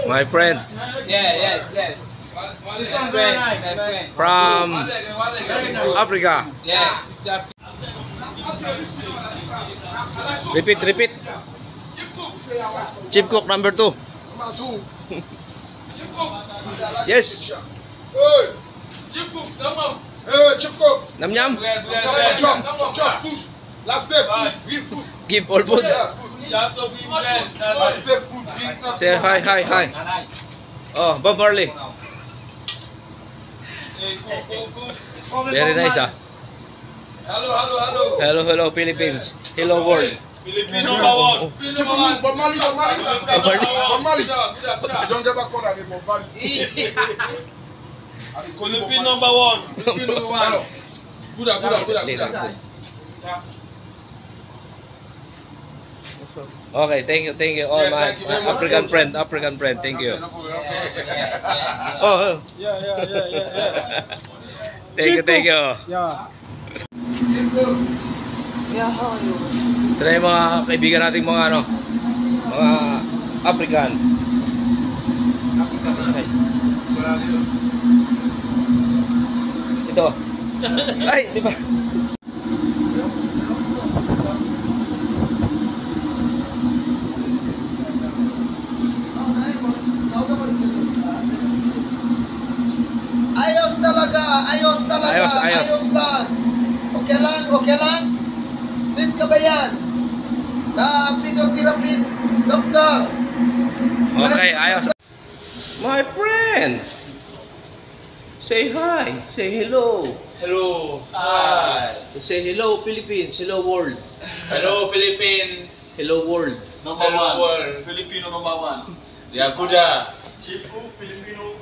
My friend. Yeah, yes. This one very nice, man. From Africa. Yes. Repeat. Chief cook number 2. Yes. Hey. Chief cook, come on. Hey, Chief cook. Nam. Chop food. Last day food. Give food. Give all food. Yeah, food. Last day food. Say hi. Oh, Bob Marley. Very nice, ah. Hello, Philippines. Hello, world. Filipino number 1. Bob Marley. Don't get back on that, Bob Marley. Philippine number 1. Good. Okay, thank you all my African friend. Thank you. Oh. Yeah. Thank you. Yeah. Yeah, how are you? Ito na yung mga kaibigan nating mga African. Ito. Ay, di ba? Ayos lang. Okay lang. Please kabayan. The physiotherapist, doctor. Okay, ayos. My friend. Say hi. Say hello. Hello. Hi. Say hello, Philippines. Hello, world. Hello, Philippines. Hello, world. Number 1. Filipino number 1. Yakuda. Chief cook, Filipino